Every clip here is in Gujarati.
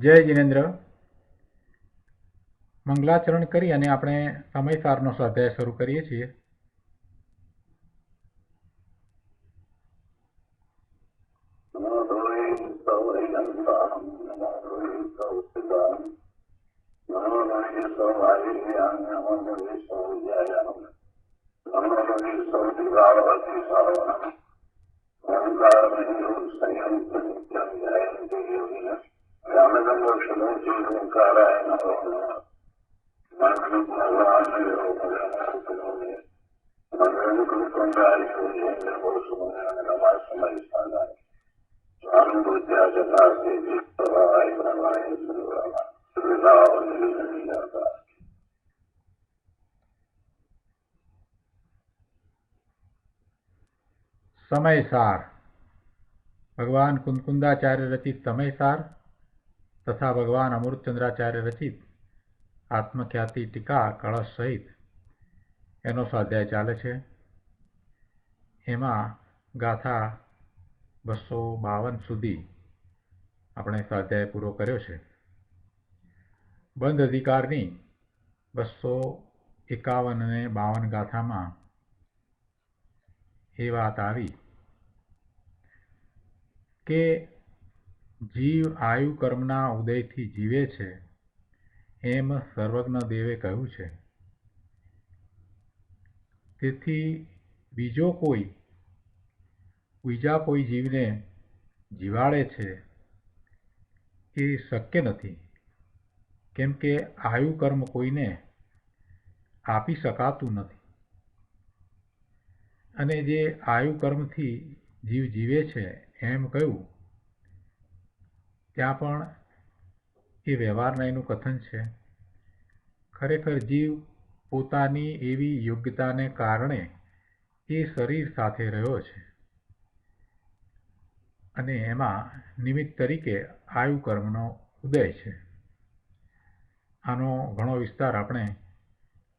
જય જિનેન્દ્ર. મંગલાચરણ કરી અને આપણે સમયસારનો સ્વાધ્યાય શરૂ કરીએ છીએ. સમયસાર ભગવાન કુંદકુંદાચાર્ય રચિત સમયસાર તથા ભગવાન અમૃતચંદ્રાચાર્ય રચિત આત્મખ્યાતિ ટીકા કળશ સહિત એનો સ્વાધ્યાય ચાલે છે. એમાં ગાથા 252 સુધી આપણે સ્વાધ્યાય પૂરો કર્યો છે. બંધ અધિકારની 251 અને 52 ગાથામાં એ વાત આવી કે જીવ આયુ કર્મના ઉદયથી જીવે છે એમ સર્વજ્ઞ દેવે કહ્યું છે. તેથી બીજા કોઈ જીવને જીવાડે છે એ શક્ય નથી, કેમ કે આયુ કર્મ કોઈને આપી શકાતું નથી. અને જે આયુ કર્મથી જીવ જીવે છે એમ કહ્યું, ત્યાં પણ એ વ્યવહારના એનું કથન છે. ખરેખર જીવ પોતાની એવી યોગ્યતાને કારણે એ શરીર સાથે રહ્યો છે અને એમાં નિમિત્ત તરીકે આયુ કર્મનો ઉદય છે. આનો ઘણો વિસ્તાર આપણે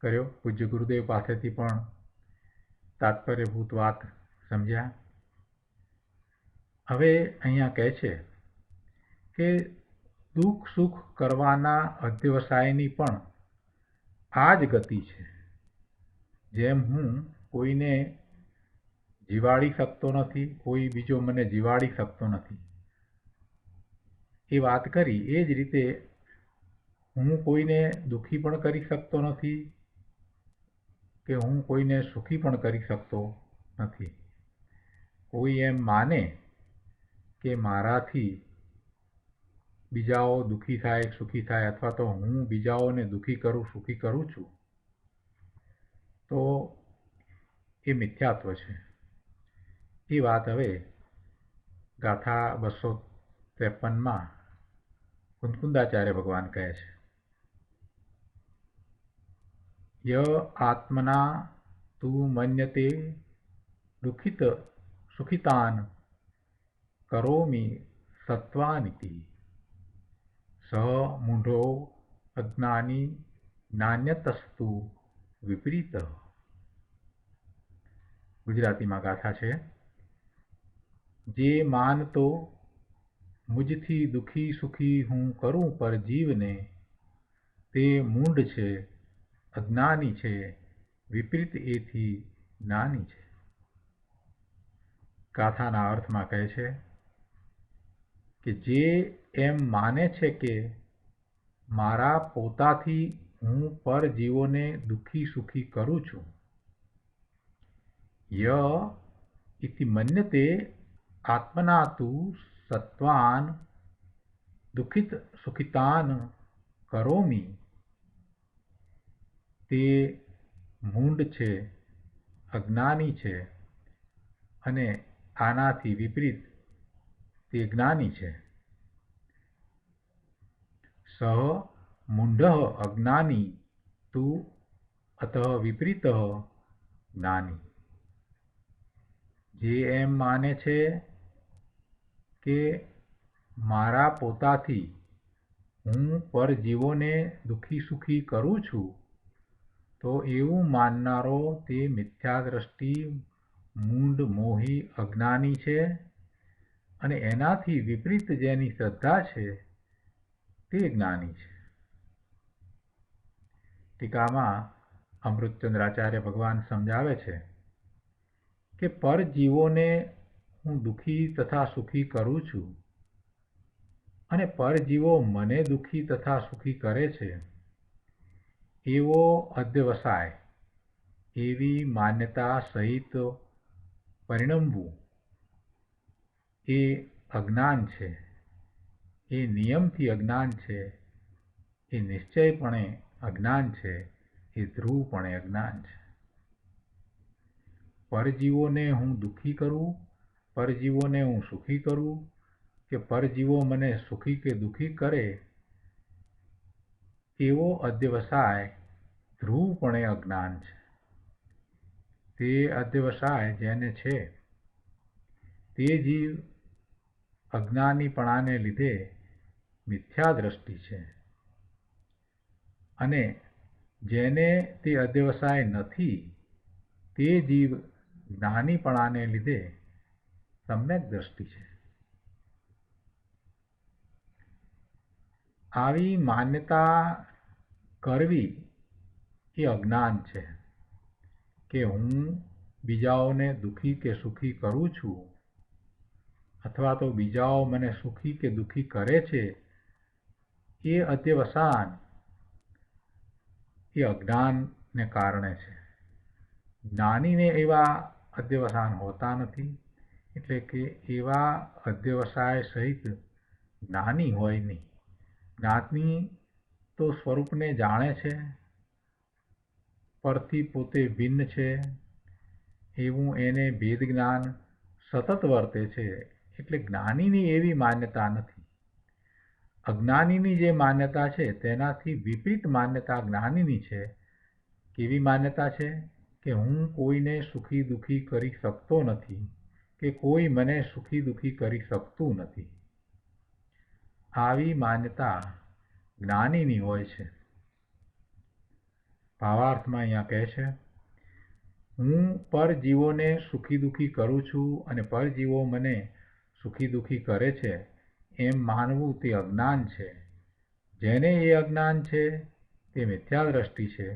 કર્યો. પૂજ્ય ગુરુદેવ પાસેથી પણ તાત્પર્યભૂત વાત સમજ્યા. હવે અહીંયા કહે છે કે દુઃખ સુખ કરવાના અધ્યવસાયની પણ આ જ ગતિ છે. જેમ હું કોઈને જીવાડી શકતો નથી, કોઈ બીજો મને જીવાડી શકતો નથી, એ વાત કરી. એ જ રીતે હું કોઈને દુઃખી પણ કરી શકતો નથી કે હું કોઈને સુખી પણ કરી શકતો નથી. કોઈ એમ માને કે મારાથી બીજાઓ દુઃખી થાય, સુખી થાય, અથવા તો હું બીજાઓને દુઃખી કરું, સુખી કરું છું, તો એ મિથ્યાત્વ છે. એ વાત હવે ગાથા 253માં કુંદકુંદાચાર્ય ભગવાન કહે છે. ય આત્મના તું મન્યતે દુઃખિત સુખિતાન કરોમિ સત્વાનિતિ સ મૂઢો અજ્ઞાની નાન્યતસ્તુ વિપરીત. ગુજરાતીમાં ગાથા છે. જે માનતો મુજથી દુઃખી સુખી હું કરું પર જીવને, તે મૂંઢ છે, અજ્ઞાની છે, વિપરીત એથી જ્ઞાની છે. ગાથાના અર્થમાં કહે છે કે જે એમ માને છે કે મારા પોતાથી હું પર જીવોને દુઃખી સુખી કરું છું, ય ઇતિ મન્યતે આત્મના તું સત્વાન દુઃખિત સુખિતાન કરોમિ, તે મૂંઢ છે, અજ્ઞાની છે, અને આનાથી વિપરીત તે જ્ઞાની છે. સહ મૂઢ અજ્ઞાની તું અતઃ વિપરીત જ્ઞાની. જે એમ માને છે કે મારા પોતાથી હું પરજીવોને દુઃખી સુખી કરું છું, તો એવું માનનારો તે મિથ્યાદ્રષ્ટિ, મૂંઢ, મોહી, અજ્ઞાની છે. અને એનાથી વિપરીત જેની શ્રદ્ધા છે તે જ્ઞાની છે. ટીકામાં અમૃતચંદ્રાચાર્ય ભગવાન સમજાવે છે કે પરજીવોને હું દુઃખી તથા સુખી કરું છું અને પરજીવો મને દુઃખી તથા સુખી કરે છે એવો અધ્યવસાય, એવી માન્યતા સહિત પરિણમવું એ અજ્ઞાન છે, એ નિયમથી અજ્ઞાન છે, એ નિશ્ચયપણે અજ્ઞાન છે, એ ધ્રુવપણે અજ્ઞાન છે. પરજીવોને હું દુઃખી કરું, પરજીવોને હું સુખી કરું કે પરજીવો મને સુખી કે દુઃખી કરે એવો અધ્યવસાય ધ્રુવપણે અજ્ઞાન છે. તે અધ્યવસાય જેને છે તે જીવ અજ્ઞાનીપણાને લીધે મિથ્યા દ્રષ્ટિ છે અને જેને તે અધ્યવસાય નથી તે જીવ જ્ઞાનીપણાને લીધે સમ્યક દ્રષ્ટિ છે. આવી માન્યતા કરવી એ અજ્ઞાન છે કે હું બીજાઓને દુઃખી કે સુખી કરું છું અથવા તો બીજાઓ મને સુખી કે દુઃખી કરે છે એ અધ્યવસાન એ અજ્ઞાનને કારણે છે. જ્ઞાનીને એવા અધ્યવસાન હોતા નથી, એટલે કે એવા અધ્યવસાય સહિત જ્ઞાની હોય નહીં. જ્ઞાની તો સ્વરૂપને જાણે છે, પરથી પોતે ભિન્ન છે એવું એને ભેદ જ્ઞાન સતત વર્તે છે, એટલે જ્ઞાનીની એવી માન્યતા નથી. અજ્ઞાનીની જે માન્યતા છે તેનાથી વિપરીત માન્યતા જ્ઞાનીની છે. કેવી માન્યતા છે કે હું કોઈને સુખી દુઃખી કરી શકતો નથી કે કોઈ મને સુખી દુઃખી કરી શકતું નથી. આવી માન્યતા જ્ઞાનીની હોય છે. ભાવાર્થમાં અહીંયા કહે છે, હું પરજીવોને સુખી દુઃખી કરું છું અને પરજીવો મને સુખી દુઃખી કરે છે એમ માનવું તે અજ્ઞાન છે. જેને એ અજ્ઞાન છે તે મિથ્યા દ્રષ્ટિ છે.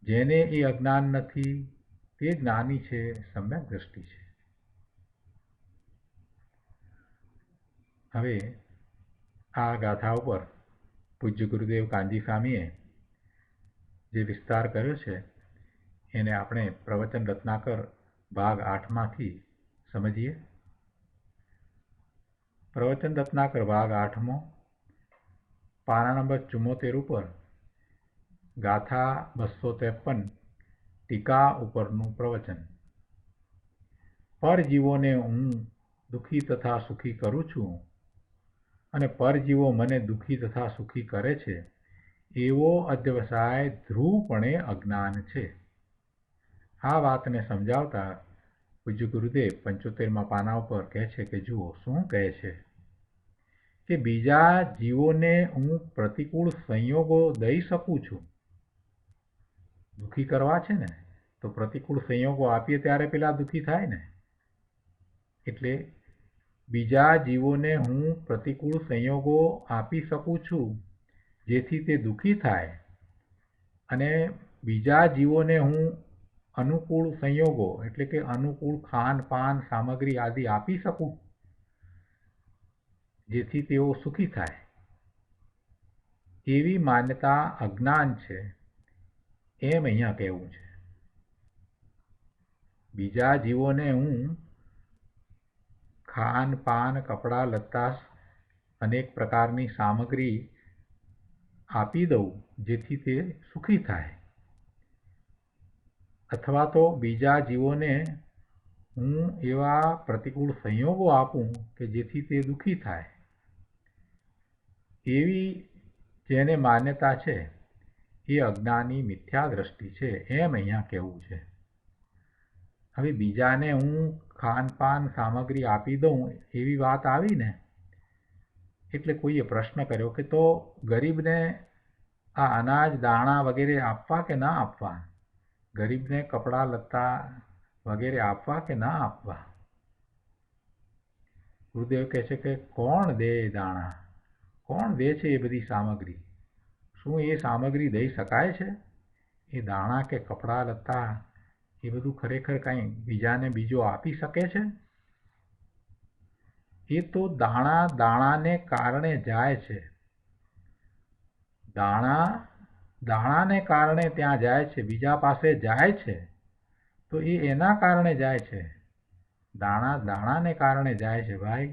જેને એ અજ્ઞાન નથી તે જ્ઞાની છે, સમ્યક દ્રષ્ટિ છે. હવે આ ગાથા ઉપર પૂજ્ય ગુરુદેવ કાનજી સ્વામીએ જે વિસ્તાર કર્યો છે એને આપણે પ્રવચન રત્નાકર ભાગ 8માંથી સમજીએ. પ્રવચન રત્નાકર ભાગ 8મો પાના નંબર 74 ઉપર ગાથા 253 ટીકા ઉપરનું પ્રવચન. પરજીવોને હું દુઃખી તથા સુખી કરું છું અને પરજીવો મને દુઃખી તથા સુખી કરે છે એવો અધ્યવસાય ધ્રુવપણે અજ્ઞાન છે. આ વાતને સમજાવતા પૂજ્ય ગુરુદેવ 75મા પાના ઉપર કહે છે કે જુઓ શું કહે છે કે બીજા જીવોને હું પ્રતિકૂળ સંયોગો દઈ શકું છું. દુઃખી કરવા છે ને તો પ્રતિકૂળ સંયોગો આપીએ ત્યારે પેલા દુઃખી થાય ને. એટલે બીજા જીવોને હું પ્રતિકૂળ સંયોગો આપી શકું છું જેથી તે દુઃખી થાય અને બીજા જીવોને હું અનુકૂળ સંયોગો એટલે કે અનુકૂળ ખાન પાન સામગ્રી આદિ આપી શકું જેથી તેઓ સુખી થાય. એવી માન્યતા અજ્ઞાન છે એમ અહીંયા કહેવું છે. બીજા જીવોને હું ખાન પાન કપડાં લત્તા અનેક પ્રકારની સામગ્રી આપી દઉં જેથી તે સુખી થાય અથવા તો બીજા જીવોને હું એવા પ્રતિકૂળ સંયોગો આપું કે જેથી તે દુઃખી થાય. એવી જેને માન્યતા છે એ અજ્ઞાની મિથ્યા દ્રષ્ટિ છે એમ અહીંયા કહેવું છે. હવે બીજાને હું ખાનપાન સામગ્રી આપી દઉં એવી વાત આવી ને એટલે કોઈએ પ્રશ્ન કર્યો કે તો ગરીબને આ અનાજ દાણા વગેરે આપવા કે ના આપવા, ગરીબને કપડાં લત્તા વગેરે આપવા કે ના આપવા. ગુરુદેવ કહે છે કે કોણ દે દાણા, કોણ દે છે એ બધી સામગ્રી? શું એ સામગ્રી દઈ શકાય છે? એ દાણા કે કપડાં લત્તા એ બધું ખરેખર કાંઈ બીજાને બીજો આપી શકે છે? એ તો દાણા દાણાને કારણે જાય છે. દાણાને કારણે ત્યાં જાય છે, બીજા પાસે જાય છે તો એ એના કારણે જાય છે. દાણા દાણાને કારણે જાય છે. ભાઈ,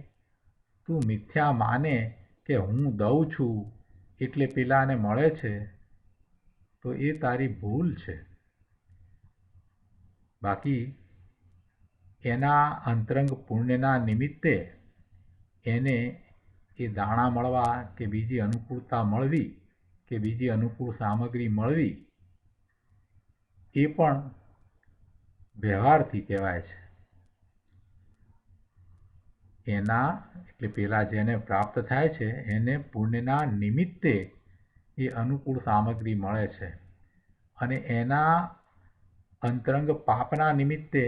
તું મિથ્યા માને કે હું દઉં છું એટલે પેલાને મળે છે તો એ તારી ભૂલ છે. બાકી એના અંતરંગ પુણ્યના નિમિત્તે એને એ દાણા મળવા કે બીજી અનુકૂળતા મળવી કે બીજી અનુકૂળ સામગ્રી મળવી એ પણ વ્યવહારથી કહેવાય છે. એના એટલે પેલા જેને પ્રાપ્ત થાય છે એને પુણ્યના નિમિત્તે એ અનુકૂળ સામગ્રી મળે છે અને એના અંતરંગ પાપના નિમિત્તે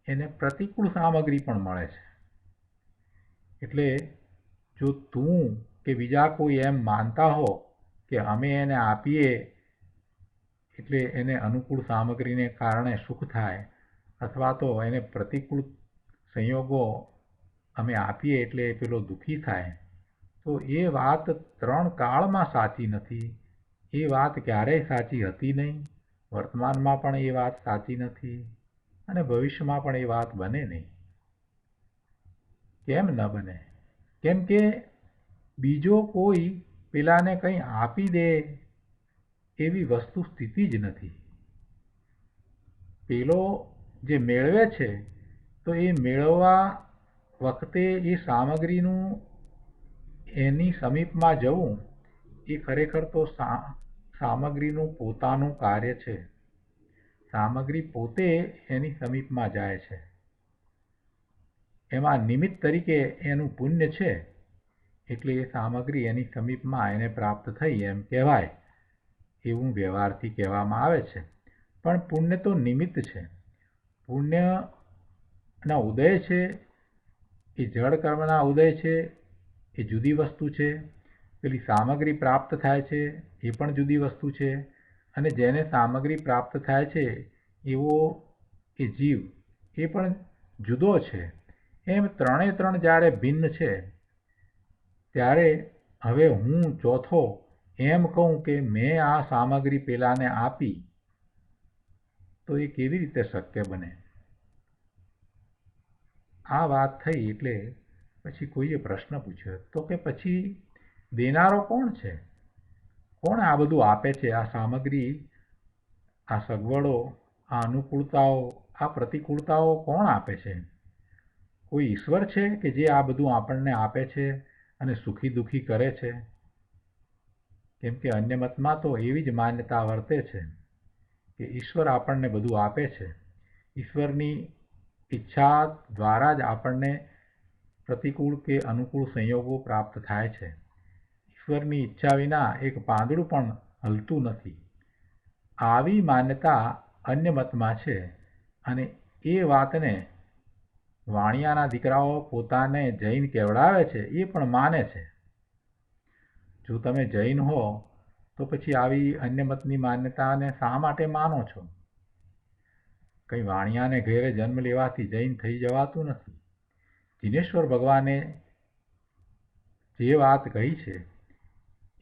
એને પ્રતિકૂળ સામગ્રી પણ મળે છે. એટલે જો તું કે બીજા કોઈ એમ માનતા હો કે અમે એને આપીએ એટલે એને અનુકૂળ સામગ્રીને કારણે સુખ થાય અથવા તો એને પ્રતિકૂળ સંયોગો અમે આપીએ એટલે પેલો દુઃખી થાય, તો એ વાત 3 કાળમાં સાચી નથી. એ વાત ક્યારેય સાચી હતી નહીં, વર્તમાનમાં પણ એ વાત સાચી નથી અને ભવિષ્યમાં પણ એ વાત બને નહીં. કેમ ન બને? કેમ કે બીજો કોઈ પેલાને કંઈ આપી દે એવી વસ્તુ સ્થિતિ જ નથી. પેલો જે મેળવે છે તો એ મેળવવા વખતે એ સામગ્રીનું એની સમીપમાં જવું એ ખરેખર તો સામગ્રીનું પોતાનું કાર્ય છે. સામગ્રી પોતે એની સમીપમાં જાય છે. એમાં નિમિત્ત તરીકે એનું પુણ્ય છે એટલે એ સામગ્રી એની સમીપમાં એને પ્રાપ્ત થઈ એમ કહેવાય, એવું વ્યવહારથી કહેવામાં આવે છે. પણ પુણ્ય તો નિમિત્ત છે. પુણ્યના ઉદય છે એ જળ કર્મના ઉદય છે એ જુદી વસ્તુ છે. પેલી સામગ્રી પ્રાપ્ત થાય છે એ પણ જુદી વસ્તુ છે. અને જેને સામગ્રી પ્રાપ્ત થાય છે એવો એ જીવ એ પણ જુદો છે. એમ 3 જ્યારે ભિન્ન છે ત્યારે હવે હું ચોથો એમ કહું કે મેં આ સામગ્રી પેલાને આપી તો એ કેવી રીતે શક્ય બને? આ વાત થઈ એટલે પછી કોઈએ પ્રશ્ન પૂછ્યો તો કે પછી દેનારો કોણ છે? કોણ આ બધું આપે છે? આ સામગ્રી, આ સગવડો, આ અનુકૂળતાઓ, આ પ્રતિકૂળતાઓ કોણ આપે છે? કોઈ ઈશ્વર છે કે જે આ બધું આપણને આપે છે અને સુખી દુઃખી કરે છે? કેમ કે અન્ય મતમાં તો એવી જ માન્યતા વર્તે છે કે ઈશ્વર આપણને બધું આપે છે. ઈશ્વરની ઈચ્છા દ્વારા જ આપણને પ્રતિકૂળ કે અનુકૂળ સંયોગો પ્રાપ્ત થાય છે. ઈશ્વરની ઈચ્છા વિના એક પાંદડું પણ હલતું નથી. આવી માન્યતા અન્ય મતમાં છે અને એ વાતને વાણિયાના દીકરાઓ પોતાને જૈન કહેવડાવે છે એ પણ માને છે. જો તમે જૈન હો તો પછી આવી અન્ય મતની માન્યતાને શા માટે માનો છો? કંઈ વાણિયાને ઘેરે જન્મ લેવાથી જૈન થઈ જવાતું નથી. જિનેશ્વર ભગવાને જે વાત કહી છે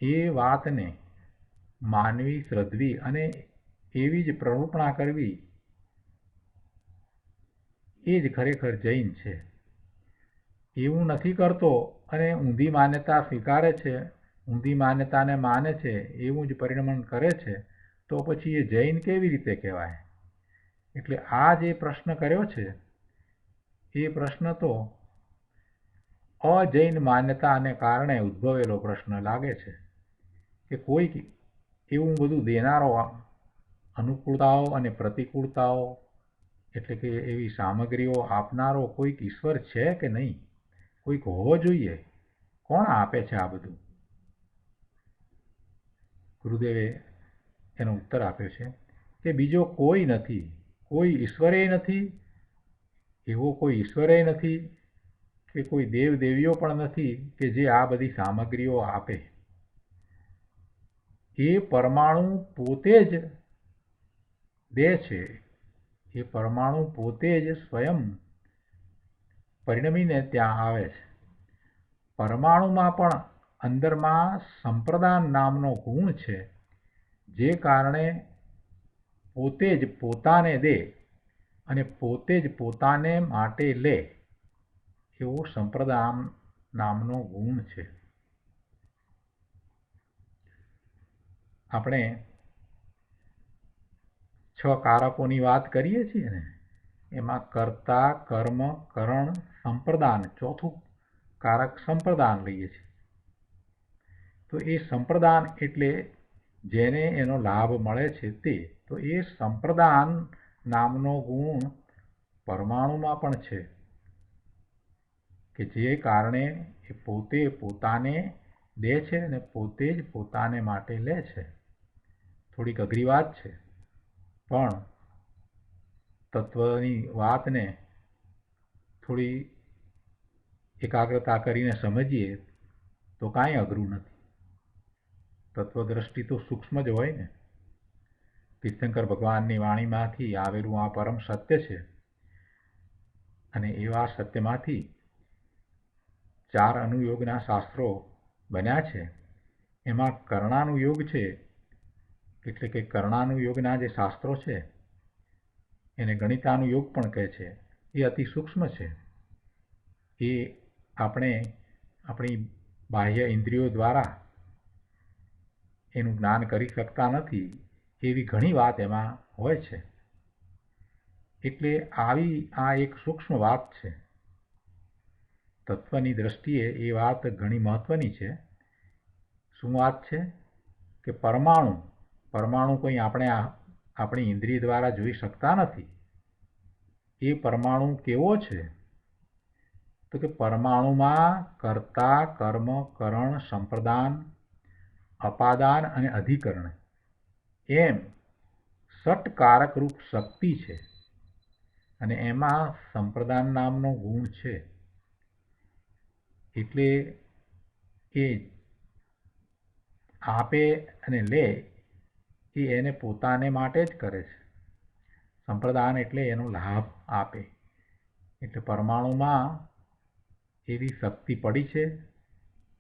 એ વાતને માનવી, શ્રદ્ધવી અને એવી જ પ્રવૃત્તિ કરવી એ જ ખરેખર જૈન છે. એવું નથી કરતો અને ઊંધી માન્યતા સ્વીકારે છે, ઊંધી માન્યતાને માને છે, એવું જ પરિણમન કરે છે તો પછી એ જૈન કેવી રીતે કહેવાય? એટલે આ જે પ્રશ્ન કર્યો છે એ પ્રશ્ન તો અજૈન માન્યતાને કારણે ઉદ્ભવેલો પ્રશ્ન લાગે છે કે કોઈક એવું બધું દેનારો, અનુકૂળતાઓ અને પ્રતિકૂળતાઓ એટલે કે એવી સામગ્રીઓ આપનારો કોઈક ઈશ્વર છે કે નહીં? કોઈક હોવો જોઈએ. કોણ આપે છે આ બધું? ગુરુદેવે એનો ઉત્તર આપ્યો છે કે બીજો કોઈ નથી. કોઈ ઈશ્વરે નથી, એવો કોઈ ઈશ્વરે નથી કે કોઈ દેવ દેવીઓ પણ નથી કે જે આ બધી સામગ્રીઓ આપે. એ પરમાણુ પોતે જ દે છે. એ પરમાણુ પોતે જ સ્વયં પરિણમીને ત્યાં આવે છે. પરમાણુમાં પણ અંદરમાં સંપ્રદાન નામનો ગુણ છે, જે કારણે પોતે જ પોતાને દે અને પોતે જ પોતાને માટે લે એવો સંપ્રદાન નામનો ગુણ છે. આપણે 6 કારકોની વાત કરીએ છીએ ને, એમાં કર્તા, કર્મ, કરણ, સંપ્રદાન, ચોથું કારક સંપ્રદાન લઈએ છીએ. તો એ સંપ્રદાન એટલે જેને એનો લાભ મળે છે તે. તો એ સંપ્રદાન નામનો ગુણ પરમાણુમાં પણ છે, કે જે કારણે એ પોતે પોતાને દે છે અને પોતે જ પોતાને માટે લે છે. થોડીક અઘરી વાત છે, પણ તત્વની વાતને થોડી એકાગ્રતા કરીને સમજીએ તો કાંઈ અઘરું નથી. તત્વદ્રષ્ટિ તો સૂક્ષ્મ જ હોય ને. તીર્થંકર ભગવાનની વાણીમાંથી આવેલું આ પરમ સત્ય છે, અને એવા સત્યમાંથી 4 અનુયોગના શાસ્ત્રો બન્યા છે. એમાં કર્ણાનુયોગ છે, એટલે કે કર્ણાનુયોગના જે શાસ્ત્રો છે એને ગણિતાનુયોગ પણ કહે છે. એ અતિ સૂક્ષ્મ છે. એ આપણે આપણી બાહ્ય ઇન્દ્રિયો દ્વારા એનું જ્ઞાન કરી શકતા નથી. એવી ઘણી વાત એમાં હોય છે. એટલે આવી આ એક સૂક્ષ્મ વાત છે. તત્વની દ્રષ્ટિએ એ વાત ઘણી મહત્વની છે. શું વાત છે? કે પરમાણુ કોઈ આપણે આપણી ઇન્દ્રિય દ્વારા જોઈ શકતા નથી. એ પરમાણુ કેવો છે? તો કે પરમાણુમાં કર્તા, કર્મ, કરણ, સંપ્રદાન, અપાદાન અને અધિકરણ એમ ષટકારક રૂપ શક્તિ છે, અને એમાં સંપ્રદાન નામનો ગુણ છે. એટલે એ આપે અને લે એ એને પોતાને માટે જ કરે છે. સંપ્રદાન એટલે એનો લાભ આપે. એટલે પરમાણુમાં એવી શક્તિ પડી છે,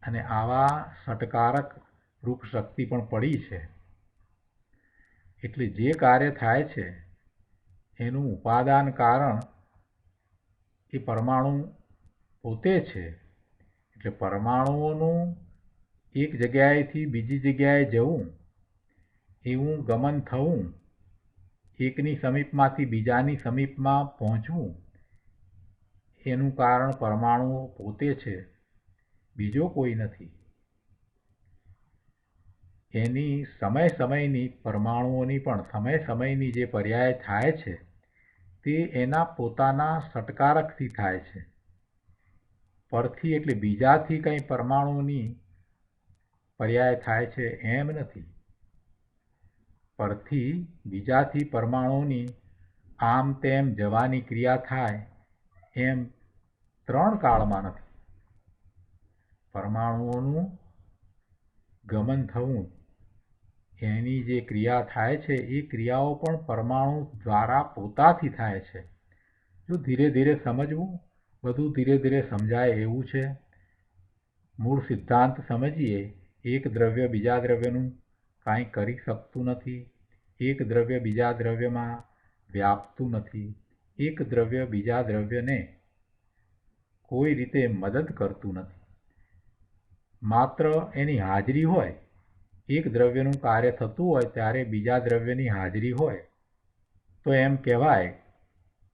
અને આવા ષટકારક રૂપ શક્તિ પણ પડી છે. એટલે જે કાર્ય થાય છે એનું ઉપાદાન કારણ એ પરમાણુ પોતે છે. એટલે પરમાણુઓનું એક જગ્યાએથી બીજી જગ્યાએ જવું, એવું ગમન થવું, એકની સમીપમાંથી બીજાની સમીપમાં પહોંચવું, એનું કારણ પરમાણુઓ પોતે છે, બીજો કોઈ નથી. એની સમયની પરમાણુઓની પણ સમયની જે પર્યાય થાય છે તે એના પોતાના ષટકારકથી થાય છે. પરથી એટલે બીજાથી કંઈ પરમાણુની પર્યાય થાય છે એમ નથી. પરથી બીજાથી પરમાણુની આમ તેમ જવાની ક્રિયા થાય એમ 3 કાળમાં નથી. પરમાણુઓનું ગમન થવું, એની જે ક્રિયા થાય છે એ ક્રિયાઓ પણ પરમાણુ દ્વારા પોતાથી થાય છે. જો ધીરે ધીરે સમજવું, બધું ધીરે ધીરે સમજાય એવું છે. મૂળ સિદ્ધાંત સમજીએ. એક દ્રવ્ય બીજા દ્રવ્યનું કાંઈ કરી શકતું નથી. એક દ્રવ્ય બીજા દ્રવ્યમાં વ્યાપતું નથી. એક દ્રવ્ય બીજા દ્રવ્યને કોઈ રીતે મદદ કરતું નથી. માત્ર એની હાજરી હોય, એક દ્રવ્યનું કાર્ય થતું હોય ત્યારે બીજા દ્રવ્યની હાજરી હોય તો એમ કહેવાય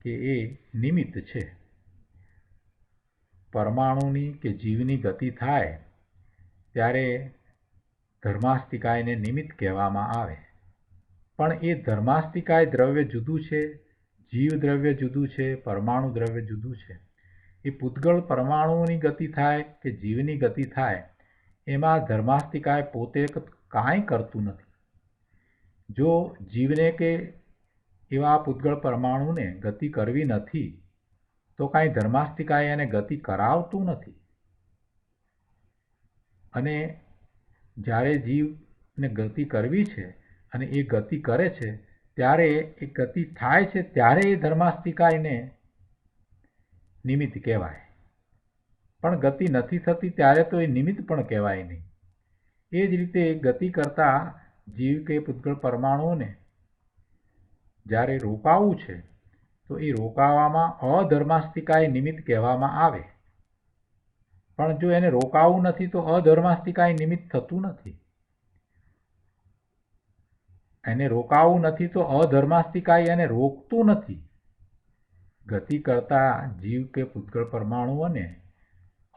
કે એ નિમિત્ત છે. પરમાણુની કે જીવની ગતિ થાય ત્યારે ધર્માસ્તિકાયને નિમિત્ત કહેવામાં આવે. પણ એ ધર્માસ્તિકાય દ્રવ્ય જુદું છે, જીવ દ્રવ્ય જુદું છે, પરમાણુ દ્રવ્ય જુદું છે. એ પૂતગળ પરમાણુઓની ગતિ થાય કે જીવની ગતિ થાય, એમાં ધર્માસ્તિકાય પોતે કાંઈ કરતું નથી. જો જીવને કે એવા પૂતગળ પરમાણુને ગતિ કરવી નથી, તો તો કાંઈ ધર્માસ્તિકાય એને ગતિ કરાવતું નથી. અને જ્યારે જીવને ગતિ કરવી છે અને એ ગતિ કરે છે ત્યારે એ ગતિ થાય છે ત્યારે એ ધર્માસ્તિકાયને નિમિત્ત કહેવાય. પણ ગતિ નથી થતી ત્યારે તો એ નિમિત્ત પણ કહેવાય નહીં. એ જ રીતે ગતિ કરતા જીવ કે પૂતગળ પરમાણુઓને જ્યારે રોકાવું છે તો એ રોકાવામાં અધર્માસ્તિકાય નિમિત્ત કહેવામાં આવે. પણ જો એને રોકાવું નથી તો અધર્માસ્તિકાય નિમિત્ત થતું નથી. એને રોકાવું નથી તો અધર્માસ્તિકાય એને રોકતું નથી. ગતિ કરતા જીવ કે પૂતગળ પરમાણુઓને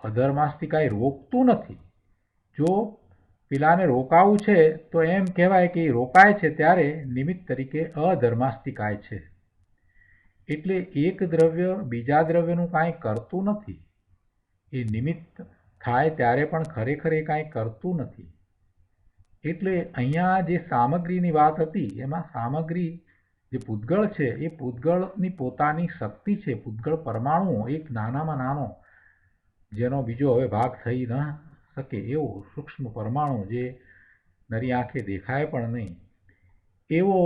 અધર્માસ્તિકાય રોકતું નથી. જો પેલાને રોકાવું છે તો એમ કહેવાય કે એ રોકાય છે ત્યારે નિમિત્ત તરીકે અધર્માસ્તિકાય છે. એટલે એક દ્રવ્ય બીજા દ્રવ્યનું કાંઈ કરતું નથી. એ નિમિત્ત થાય ત્યારે પણ ખરેખર એ કાંઈ કરતું નથી. એટલે અહીંયા જે સામગ્રીની વાત હતી એમાં સામગ્રી જે પૂતગળ છે એ પૂતગળની પોતાની શક્તિ છે. પૂતગળ પરમાણુ એક નાનામાં નાનો જેનો બીજો હવે ભાગ થઈ ન શકે એવો સૂક્ષ્મ પરમાણુ જે નરી આંખે દેખાય પણ નહીં એવો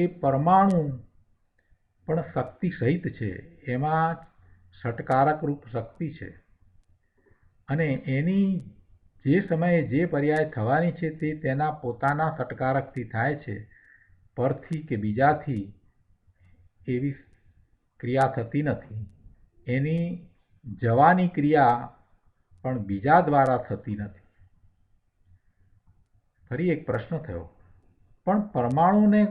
એ પરમાણુ પણ શક્તિ સહિત છે. એમાં ષટકારક રૂપ શક્તિ છે અને એની જે સમયે જે પર્યાય થવાની છે તે તેના પોતાના ષટકારકથી થાય છે. પરથી કે બીજાથી એવી ક્રિયા થતી નથી. એની જવાની ક્રિયા પણ બીજા દ્વારા થતી નથી. ફરી એક પ્રશ્ન થયો, પણ પરમાણુને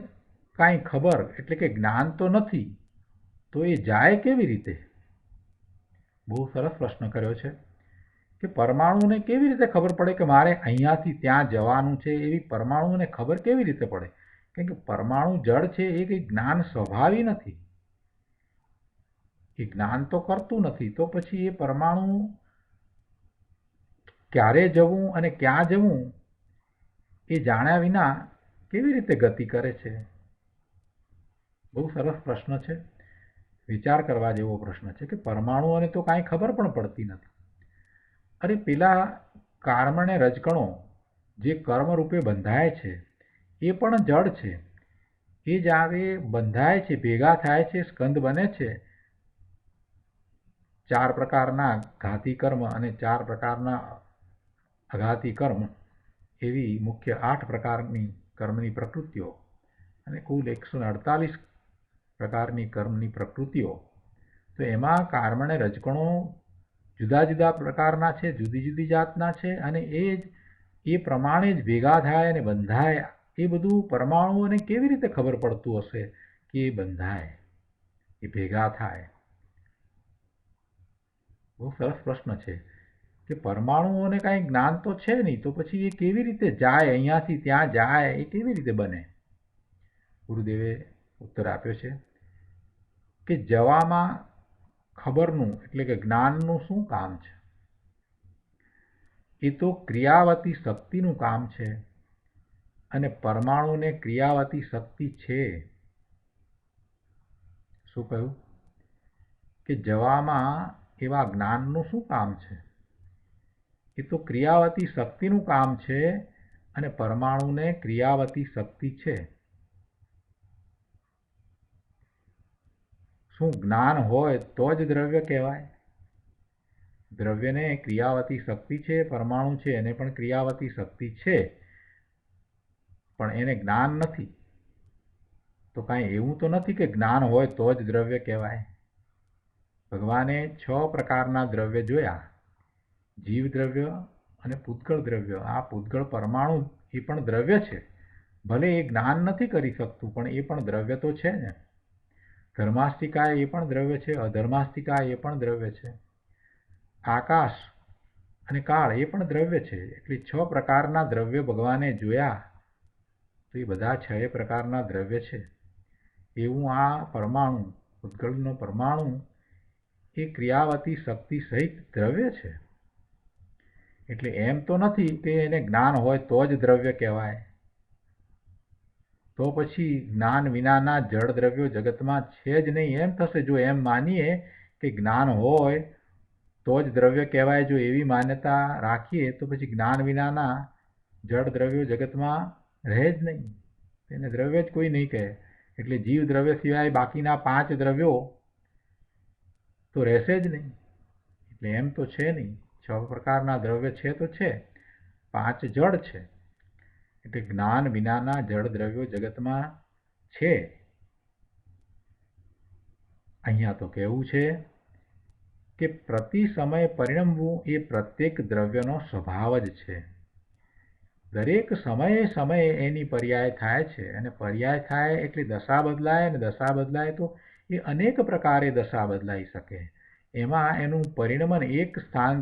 કાંઈ ખબર એટલે કે જ્ઞાન તો નથી તો એ જાય કેવી રીતે? બહુ સરસ પ્રશ્ન કર્યો છે કે પરમાણુને કેવી રીતે ખબર પડે કે મારે અહીંયાથી ત્યાં જવાનું છે? એવી પરમાણુને ખબર કેવી રીતે પડે? કેમ કે પરમાણુ જળ છે એ કંઈ જ્ઞાન સ્વભાવી નથી. એ જ્ઞાન તો કરતું નથી. તો પછી એ પરમાણુ ક્યારે જવું અને ક્યાં જવું એ જાણ્યા વિના કેવી રીતે ગતિ કરે છે? બહુ સરસ પ્રશ્ન છે. વિચાર કરવા જેવો પ્રશ્ન છે કે પરમાણુઓને તો કાંઈ ખબર પણ પડતી નથી. અરે પેલા કાર્મણે રજકણો જે કર્મ રૂપે બંધાય છે એ પણ જડ છે. એ જ્યારે બંધાય છે, ભેગા થાય છે, સ્કંદ બને છે, 4 પ્રકારના ઘાતી કર્મ અને 4 પ્રકારના અઘાતી કર્મ એવી મુખ્ય 8 પ્રકારની કર્મની પ્રકૃતિઓ અને કુલ 148 પ્રકારની કર્મની પ્રકૃતિઓ. તો એમાં કાર્મણે રજકણો જુદા જુદા પ્રકારના છે, જુદી જુદી જાતના છે અને એ પ્રમાણે જ ભેગા થાય અને બંધાય. એ બધું પરમાણુઓને કેવી રીતે ખબર પડતું હશે કે એ બંધાય, એ ભેગા થાય? બહુ સરસ પ્રશ્ન છે કે પરમાણુઓને કાંઈ જ્ઞાન તો છે નહીં તો પછી એ કેવી રીતે જાય, અહીંયાથી ત્યાં જાય, એ કેવી રીતે બને? ગુરુદેવે ઉત્તર આપ્યો છે કે જવામાં ખબરનું એટલે કે જ્ઞાનનું શું કામ છે? એ તો ક્રિયાવતી શક્તિનું કામ છે અને પરમાણુને ક્રિયાવતી શક્તિ છે. શું કહ્યું? કે જવામાં એવા જ્ઞાનનું શું કામ છે? એ તો ક્રિયાવતી શક્તિનું કામ છે અને પરમાણુને ક્રિયાવતી શક્તિ છે. શું જ્ઞાન હોય તો જ દ્રવ્ય કહેવાય? દ્રવ્યને ક્રિયાવતી શક્તિ છે, પરમાણુ છે એને પણ ક્રિયાવતી શક્તિ છે પણ એને જ્ઞાન નથી. તો કાંઈ એવું તો નથી કે જ્ઞાન હોય તો જ દ્રવ્ય કહેવાય. ભગવાને 6 પ્રકારના દ્રવ્ય જોયા, જીવ દ્રવ્ય અને પૂતગળ દ્રવ્ય. આ પૂતગળ પરમાણુ એ પણ દ્રવ્ય છે. ભલે એ જ્ઞાન નથી કરી શકતું પણ એ પણ દ્રવ્ય તો છે ને. ધર્માસ્તિકાય એ પણ દ્રવ્ય છે, અધર્માસ્તિકાય એ પણ દ્રવ્ય છે. આકાશ અને કાળ એ પણ દ્રવ્ય છે. એટલે 6 પ્રકારના દ્રવ્ય ભગવાને જોયા તો એ બધા 6 પ્રકારના દ્રવ્ય છે. એવું આ પરમાણુ, પૂતગળનો પરમાણુ એ ક્રિયાવતી શક્તિ સહિત દ્રવ્ય છે. એટલે એમ તો નથી કે એને જ્ઞાન હોય તો જ દ્રવ્ય કહેવાય. તો પછી જ્ઞાન વિનાના જળ દ્રવ્યો જગતમાં છે જ નહીં એમ થશે જો એમ માનીએ કે જ્ઞાન હોય તો જ દ્રવ્ય કહેવાય. જો એવી માન્યતા રાખીએ તો પછી જ્ઞાન વિનાના જળ દ્રવ્યો જગતમાં રહે જ નહીં, તેને દ્રવ્ય જ કોઈ નહીં કહે. એટલે જીવ દ્રવ્ય સિવાય બાકીના 5 દ્રવ્યો તો રહેશે જ નહીં. એટલે એમ તો છે નહીં, 6 પ્રકારના દ્રવ્ય છે તો છે, 5 જળ છે. એટલે જ્ઞાન વિનાના જળ દ્રવ્યો જગતમાં છે. અહીંયા તો કહેવું છે કે પ્રતિ સમય પરિણમવું એ પ્રત્યેક દ્રવ્યનો સ્વભાવ જ છે. દરેક સમયે સમયે એની પર્યાય થાય છે, અને પર્યાય થાય એટલે દશા બદલાય, અને દશા બદલાય તો એ અનેક પ્રકારે દશા બદલાઈ શકે. એમાં એનું પરિણમન એક સ્થાન